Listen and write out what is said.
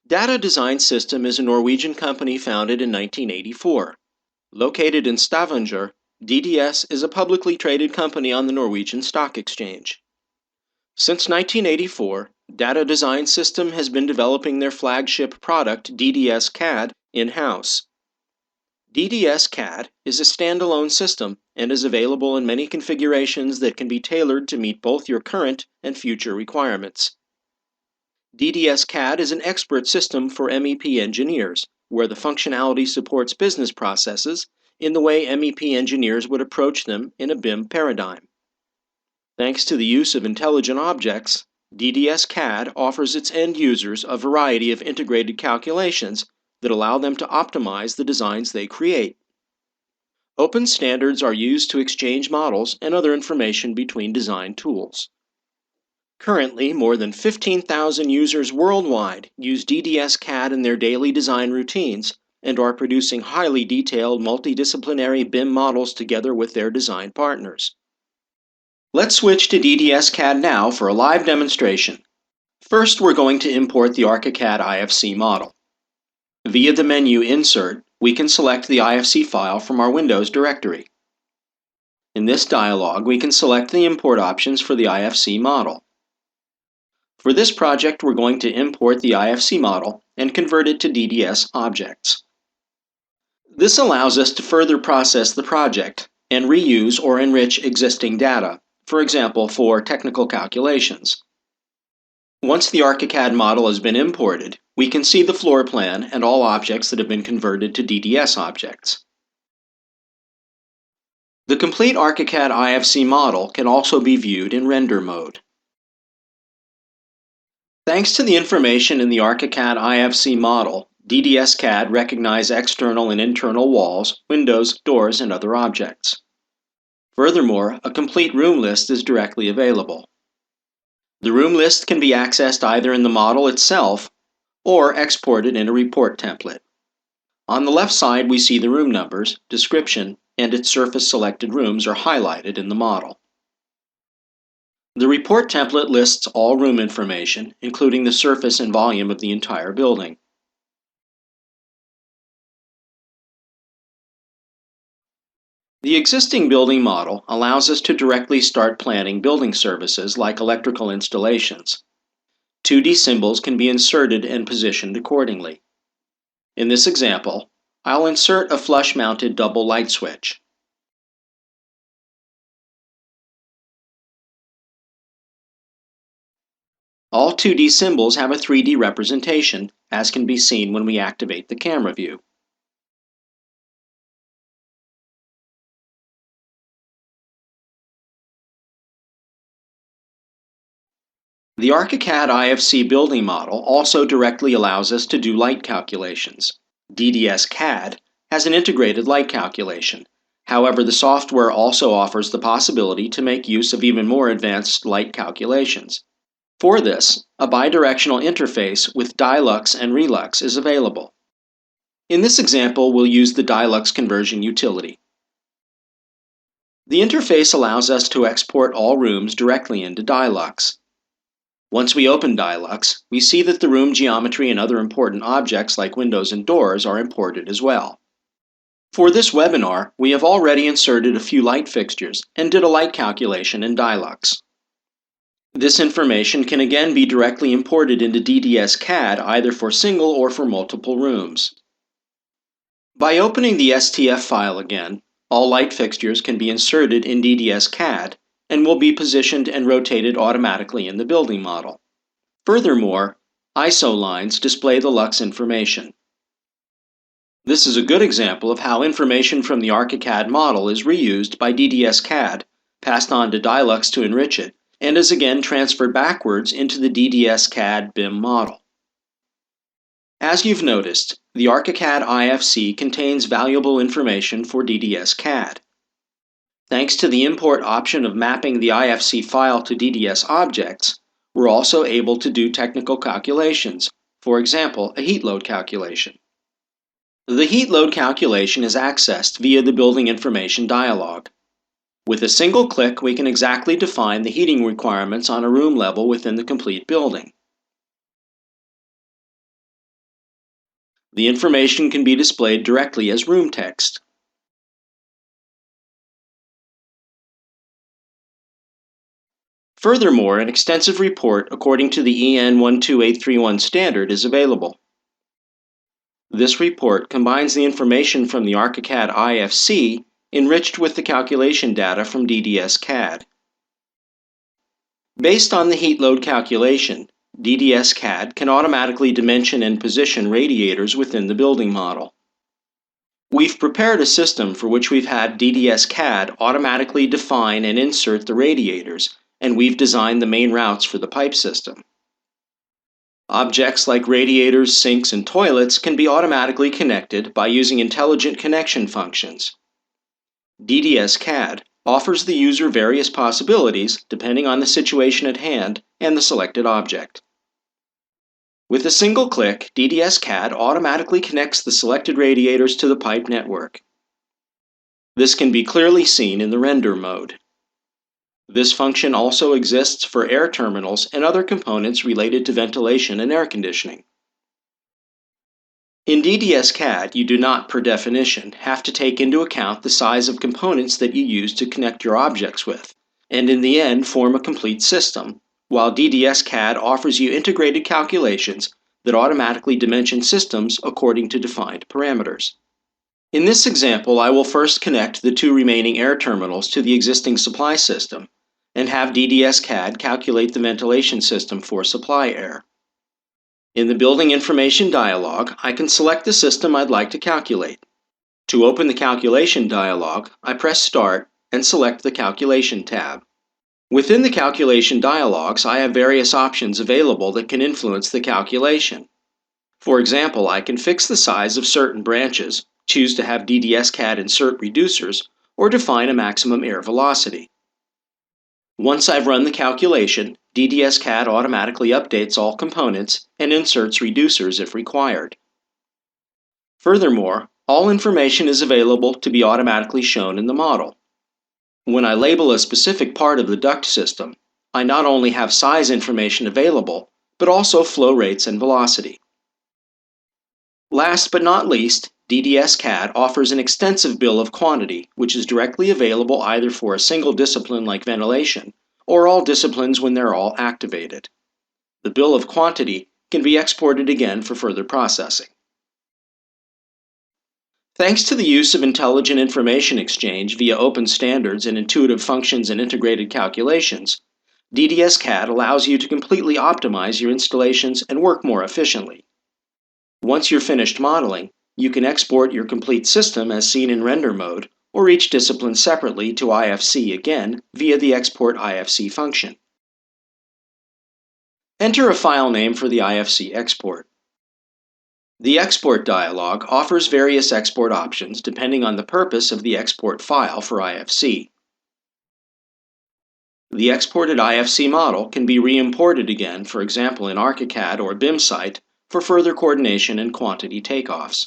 Data Design System is a Norwegian company founded in 1984. Located in Stavanger, DDS is a publicly traded company on the Norwegian Stock Exchange. Since 1984, Data Design System has been developing their flagship product, DDS-CAD, in-house. DDS-CAD is a standalone system and is available in many configurations that can be tailored to meet both your current and future requirements. DDS-CAD is an expert system for MEP engineers, where the functionality supports business processes in the way MEP engineers would approach them in a BIM paradigm. Thanks to the use of intelligent objects, DDS-CAD offers its end users a variety of integrated calculations that allow them to optimize the designs they create. Open standards are used to exchange models and other information between design tools. Currently, more than 15,000 users worldwide use DDS-CAD in their daily design routines and are producing highly detailed multidisciplinary BIM models together with their design partners. Let's switch to DDS-CAD now for a live demonstration. First, we're going to import the ArchiCAD IFC model. Via the menu Insert, we can select the IFC file from our Windows directory. In this dialog, we can select the import options for the IFC model. For this project, we're going to import the IFC model and convert it to DDS objects. This allows us to further process the project and reuse or enrich existing data, for example, for technical calculations. Once the ArchiCAD model has been imported, we can see the floor plan and all objects that have been converted to DDS objects. The complete ArchiCAD IFC model can also be viewed in render mode. Thanks to the information in the ArchiCAD IFC model, DDS-CAD recognizes external and internal walls, windows, doors, and other objects. Furthermore, a complete room list is directly available. The room list can be accessed either in the model itself or exported in a report template. On the left side, we see the room numbers, description, and its surface selected rooms are highlighted in the model. The report template lists all room information, including the surface and volume of the entire building. The existing building model allows us to directly start planning building services like electrical installations. 2D symbols can be inserted and positioned accordingly. In this example, I'll insert a flush-mounted double light switch. All 2D symbols have a 3D representation, as can be seen when we activate the camera view. The ArchiCAD IFC building model also directly allows us to do light calculations. DDS-CAD has an integrated light calculation. However, the software also offers the possibility to make use of even more advanced light calculations. For this, a bidirectional interface with Dilux and Relux is available. In this example, we'll use the Dilux conversion utility. The interface allows us to export all rooms directly into Dilux. Once we open Dilux, we see that the room geometry and other important objects like windows and doors are imported as well. For this webinar, we have already inserted a few light fixtures and did a light calculation in Dilux. This information can again be directly imported into DDS-CAD either for single or for multiple rooms. By opening the STF file again, all light fixtures can be inserted in DDS-CAD and will be positioned and rotated automatically in the building model. Furthermore, ISO lines display the lux information. This is a good example of how information from the ArchiCAD model is reused by DDS-CAD, passed on to Dilux to enrich it, and is again transferred backwards into the DDS-CAD BIM model. As you've noticed, the ArchiCAD IFC contains valuable information for DDS-CAD. Thanks to the import option of mapping the IFC file to DDS objects, we're also able to do technical calculations, for example, a heat load calculation. The heat load calculation is accessed via the Building Information dialog. With a single click, we can exactly define the heating requirements on a room level within the complete building. The information can be displayed directly as room text. Furthermore, an extensive report according to the EN 12831 standard is available. This report combines the information from the ARCHICAD IFC enriched with the calculation data from DDS-CAD. Based on the heat load calculation, DDS-CAD can automatically dimension and position radiators within the building model. We've prepared a system for which we've had DDS-CAD automatically define and insert the radiators, and we've designed the main routes for the pipe system. Objects like radiators, sinks, and toilets can be automatically connected by using intelligent connection functions. DDS-CAD offers the user various possibilities depending on the situation at hand and the selected object. With a single click, DDS-CAD automatically connects the selected radiators to the pipe network. This can be clearly seen in the render mode. This function also exists for air terminals and other components related to ventilation and air conditioning. In DDS-CAD, you do not, per definition, have to take into account the size of components that you use to connect your objects with, and in the end form a complete system, while DDS-CAD offers you integrated calculations that automatically dimension systems according to defined parameters. In this example, I will first connect the two remaining air terminals to the existing supply system, and have DDS-CAD calculate the ventilation system for supply air. In the Building Information dialog, I can select the system I'd like to calculate. To open the Calculation dialog, I press Start and select the Calculation tab. Within the Calculation dialogs, I have various options available that can influence the calculation. For example, I can fix the size of certain branches, choose to have DDS-CAD insert reducers, or define a maximum air velocity. Once I've run the calculation, DDS-CAD automatically updates all components and inserts reducers if required. Furthermore, all information is available to be automatically shown in the model. When I label a specific part of the duct system, I not only have size information available, but also flow rates and velocity. Last but not least, DDS-CAD offers an extensive bill of quantity, which is directly available either for a single discipline like ventilation, or all disciplines when they're all activated. The bill of quantity can be exported again for further processing. Thanks to the use of intelligent information exchange via open standards and intuitive functions and integrated calculations, DDS-CAD allows you to completely optimize your installations and work more efficiently. Once you're finished modeling, you can export your complete system as seen in render mode, or each discipline separately to IFC again via the Export IFC function. Enter a file name for the IFC export. The Export dialog offers various export options depending on the purpose of the export file for IFC. The exported IFC model can be re-imported again, for example in ARCHICAD or BIM site, for further coordination and quantity takeoffs.